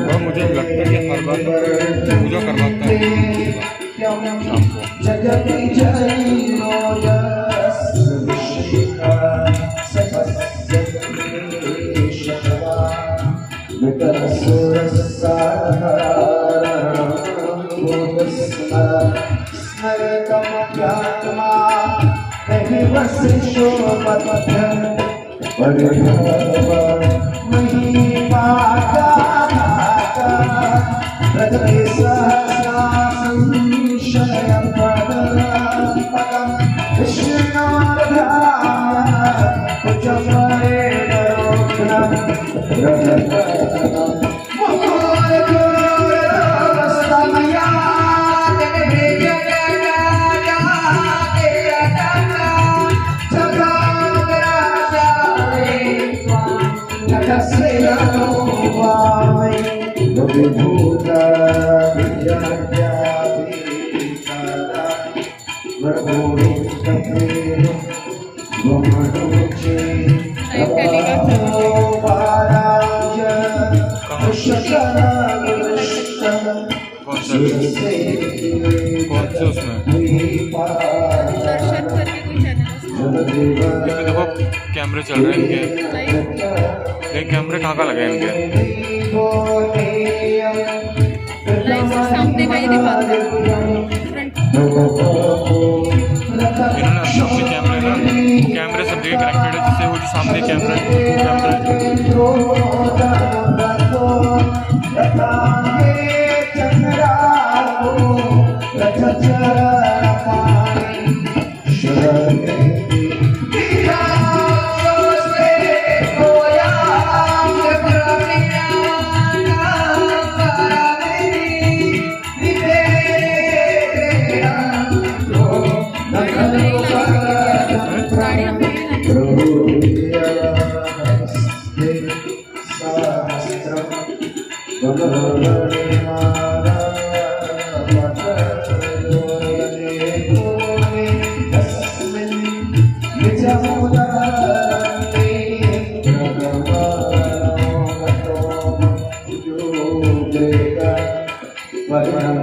और मुझे लगता है कि हर बार पूजा करवाता है देखो कैमरे चल रहे हैं इनके, लेकिन कैमरे कहाँ का लगे इनके? सामने का ही दिखाते इन्होंने अपने कैमरे ना कैमरे सब जगह कनेक्टेड है, जिससे वो जो सामने कैमरा Para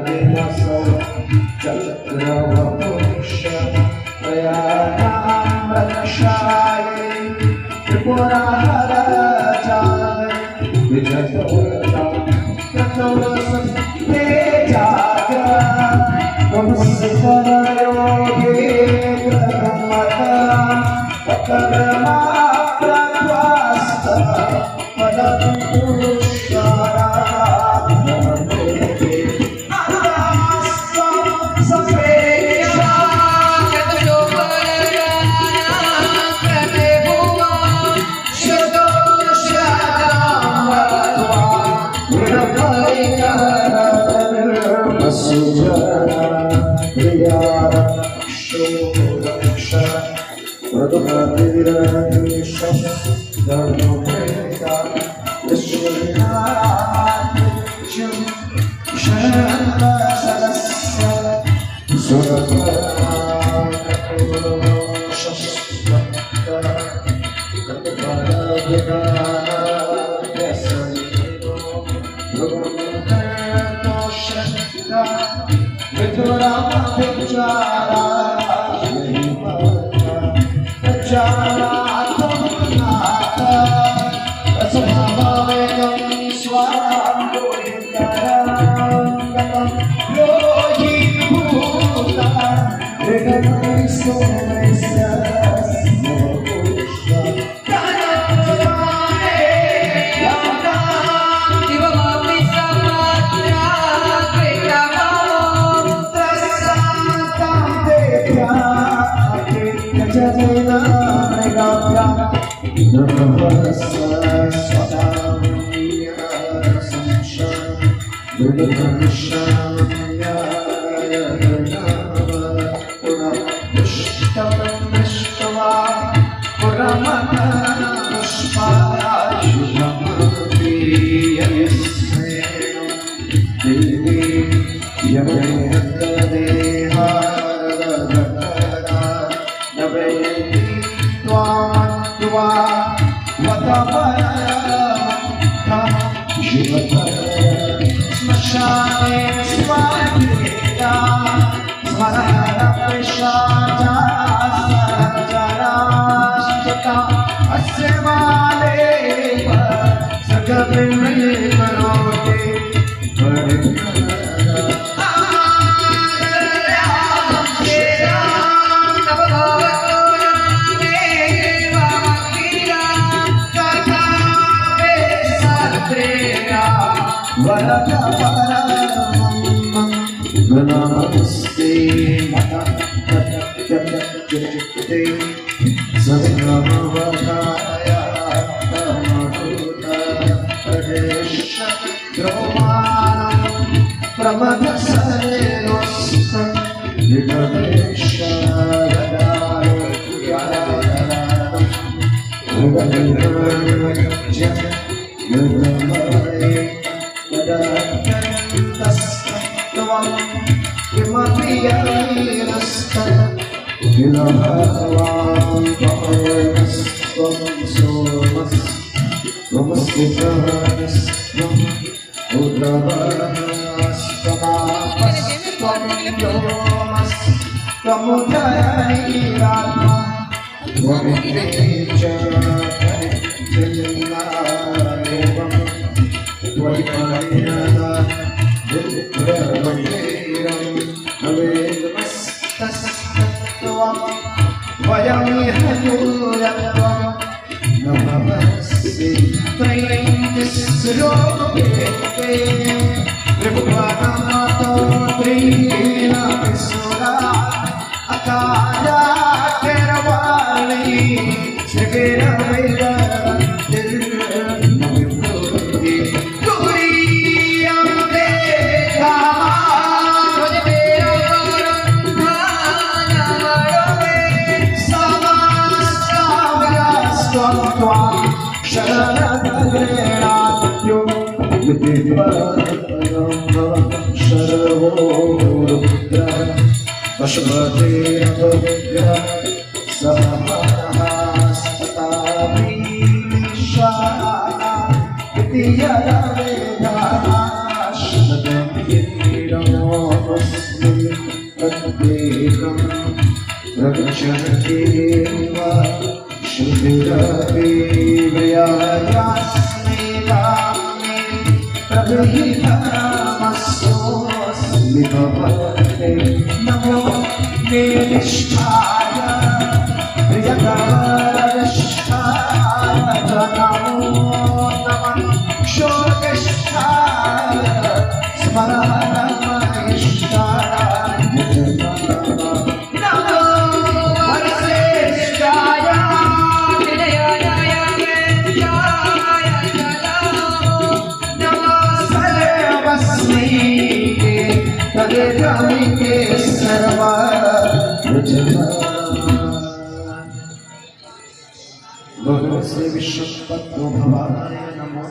तुलसी विश्वपत्तो भवाय नमो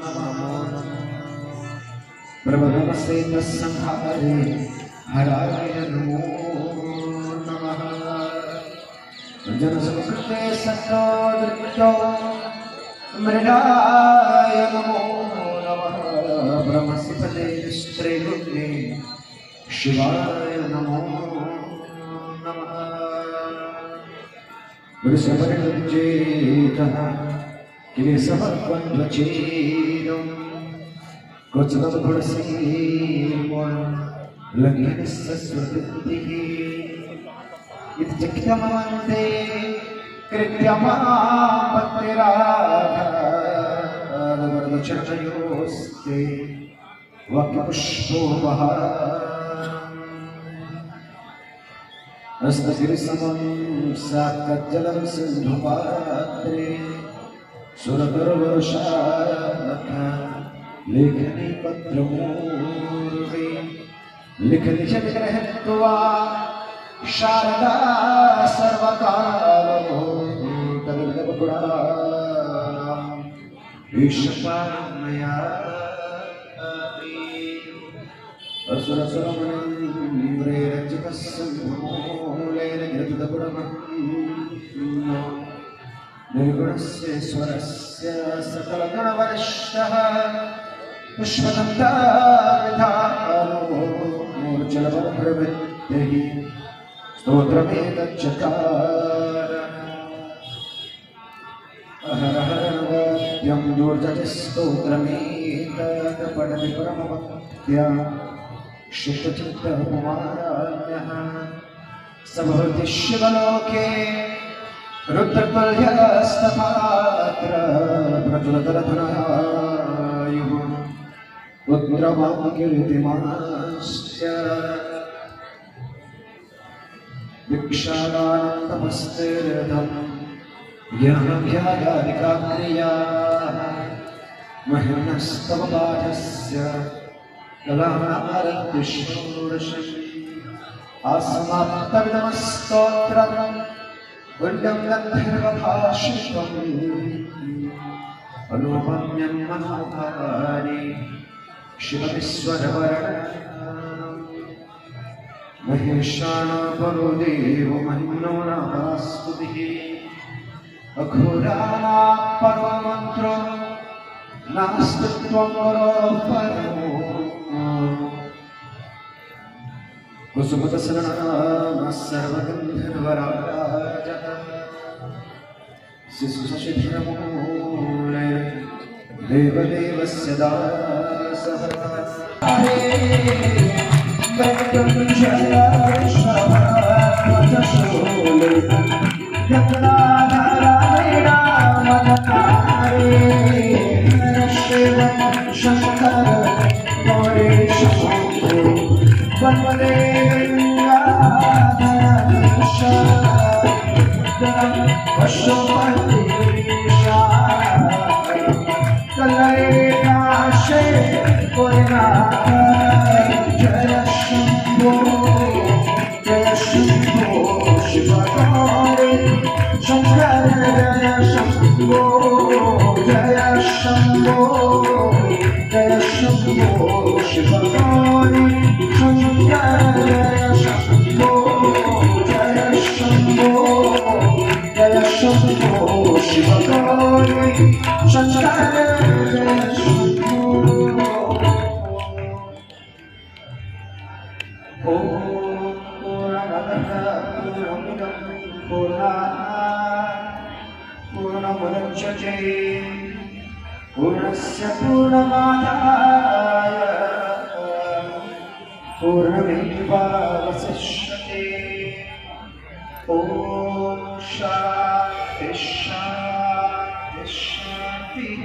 नमः। प्रभवसे तत्संहारे हराय नमो नमः। जनसंकृते सत्तो मृडाय नमो नमः। ब्रह्मसिपदे स्त्रीगुणे शिवाय नमो नमः। गुरुसमर्जितः किलेशमद्वन्द्वच्छेदं क्वचिदवगुणसीमोन् लघ्ननिस्सस्वृतिः इति चक्षमन्ते कृत्यमापत्तिराधवरदचरणयोस्ते वाक्यपुष्पो वहा हस्तगिरिसमं सात्कज्जलं सिन्धुपात्रे सुरतरुवर्षानथा लेखनी पत्रमूर्वे लिखनिषद्ग्रहत्वा शारदा सर्वकालो तदुर्लभगुणाम् ईशपामया असुरसुरमणिन्द्रे रचितस्सम्भूलेन गिरतुदगुणमह्नो निर्गुणस्य स्वरस्य सकलगुणवरिष्ठः पुष्पदन्ताविधानो मूर्छलबलप्रवृत्तिः स्तोत्रमेतच्चकार हर हर नवद्यं दुर्जटिस्तोत्रमेतत्पठति परमभक्त्या शुद्धचित्तकुमाराज्ञः स भवति शिवलोके रुद्रतुल्यस्तथात्र प्रज्वलतरधरायुः पुत्रवाङ्कीर्तिमाश्च भिक्षादानन्तमस्तीर्थं ज्ञानध्यायादिकाक्रियाः महिम्नस्तव पाठस्य कलानारद्विषोडशम् आसमाप्तविदमस्तोत्रम् पुण्यं गन्धर्वभाषितम् अनुपम्यं मनोहारि शिवविश्वरवरणम् महेशानापरो देवो महिम्नो नास्तुतिः अघोरानापरो मन्त्रो नास्ति त्वं परो परो कुसुमतसननामः सर्वगन्धर्वराजः शिशुशशिधरमूले देवदेवस्य दासः शंकर गौरीश वन्दे गङ्गाधरश पशुपतिशा कलयनाशे पुरनाथ जय शंभो शिवगौरी शंकर जय शंभो जय शंभो शिवगौरी शंकर जय शंभो जय शंभो शिवगौरी शंकर जय शंभो। ओम पूर्णमदः पूर्णमिदं पूर्णात् पूर्णमुदच्यते पूर्णस्य पूर्णमादाय पूर्णमेवावशिष्यते। ॐ शान्ति शान्ति शान्तिः।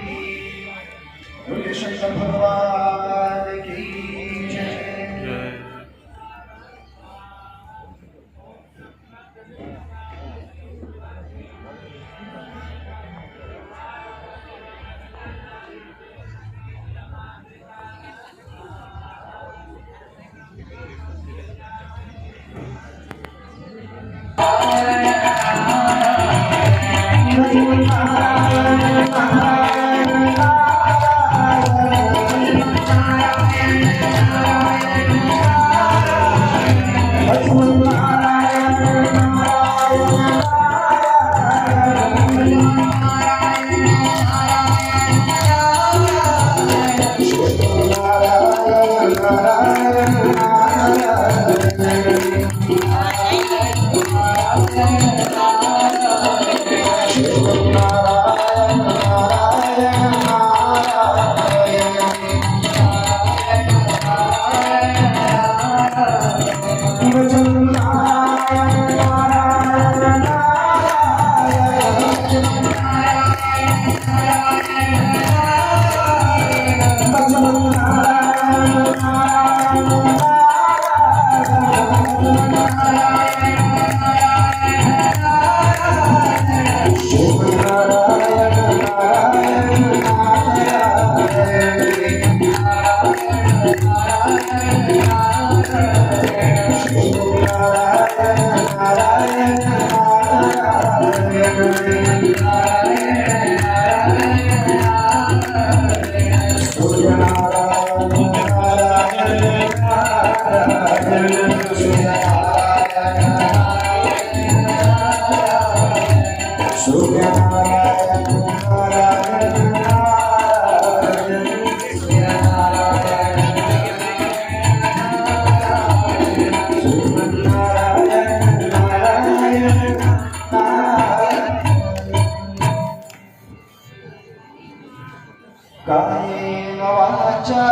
कायेन वाचा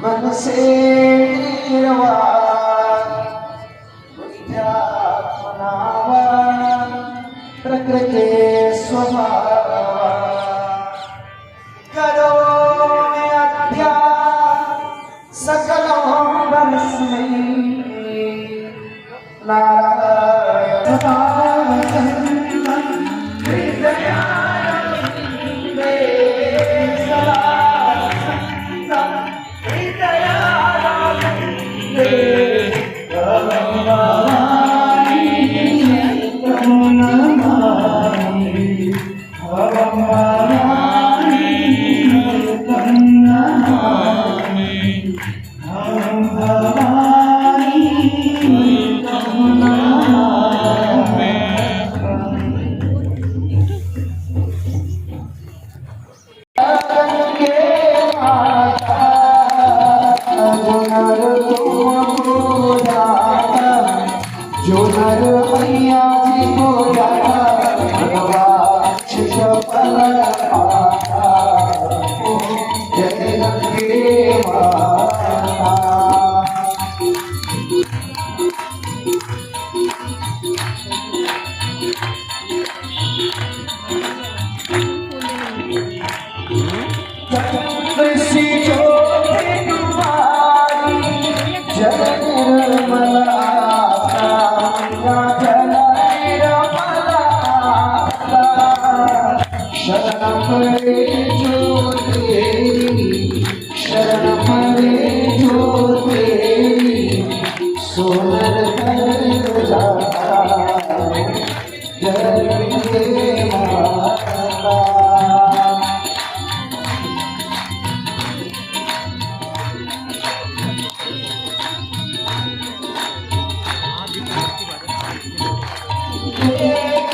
मनसेर्वा बुद्ध्यात्मनावा प्रकृते स्वभावा करोमि अद्या सकलं परस्मै जो नर मैया जी को जाता भगवान शिशुपाल पाता जय गंगे माता। जगदीशी ज्योति तुम्हारी जय निर्मला शरणम रे जो तेरी शरणम रे जो तेरी सोनर कर जाता जय माता।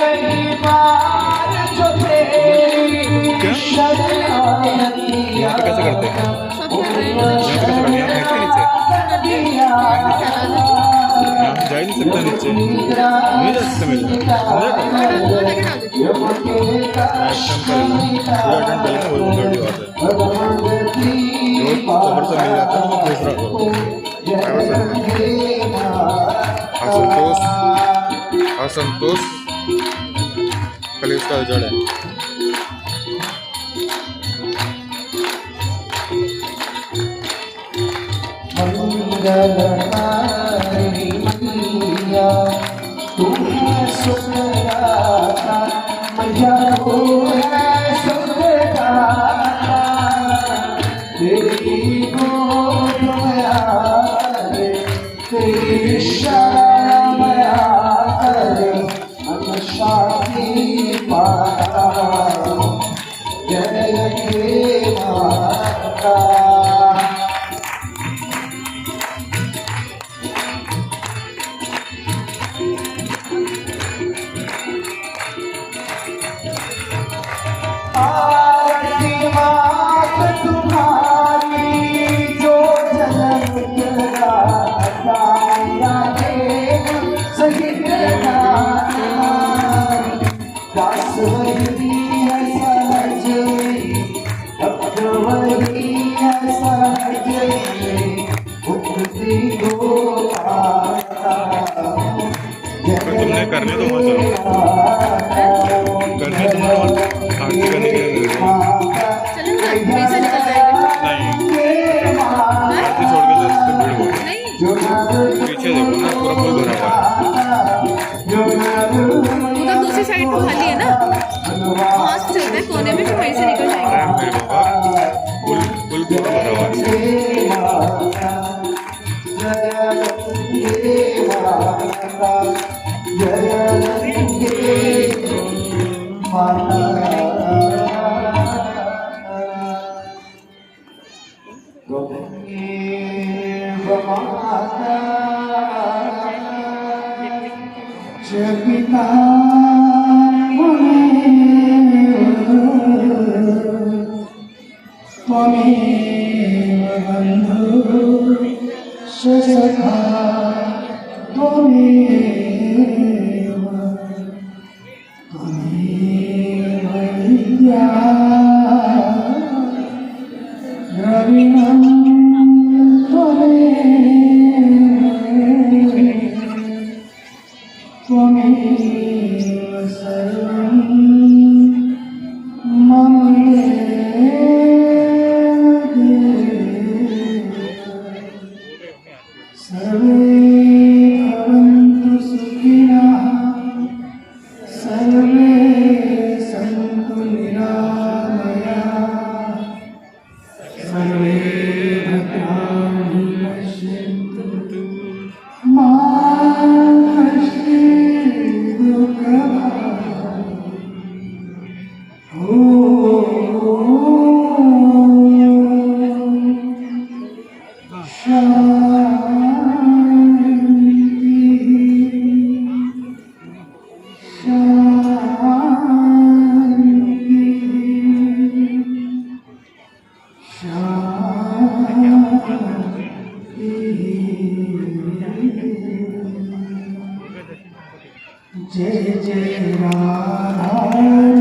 कई बार जो तेरी शरण आती यहाँ पे कैसे करते हैं? यहाँ पे जा नहीं सकता नीचे, नहीं जा सकता मेरे खबर से मिल जाता है वो दूसरा असंतोष कल उसका रिजल्ट है। मंगलहारी मैया तुम सुखदाता मैया हो है सुखदाता तेरी गोद में आए तेरी शरण में आकर अनुशाती आरती मात तुम्हारी जो जन्म जगाता सहित दास वही सहज भक्त वही सहज मुक्ति गोपाता अगर तुमने करने तो मत चलो करने तो मत आरती करने के लिए चलो ना पैसा निकल जाएगा। नहीं आरती छोड़ के रास्ते भीड़ बहुत नहीं पीछे देखो ना पूरा फुल भरा हुआ उधर दूसरी साइड तो खाली है ना, वहाँ से चलते हैं कोने में, फिर वहीं से निकल जाएंगे। है मेरे बाबा फुल पूरा भरा हुआ है। जपिता त्वमेव बन्धु सखा त्वमेव विद्या द्रविणं त्वमेव सर्वं मम सर्वे भवन्तु सुखिनः सर्वे सन्तु निरामयाः सर्वे भद्राणि पश्यन्तु मा कश्चित् दुःखभाग् जय जय राधा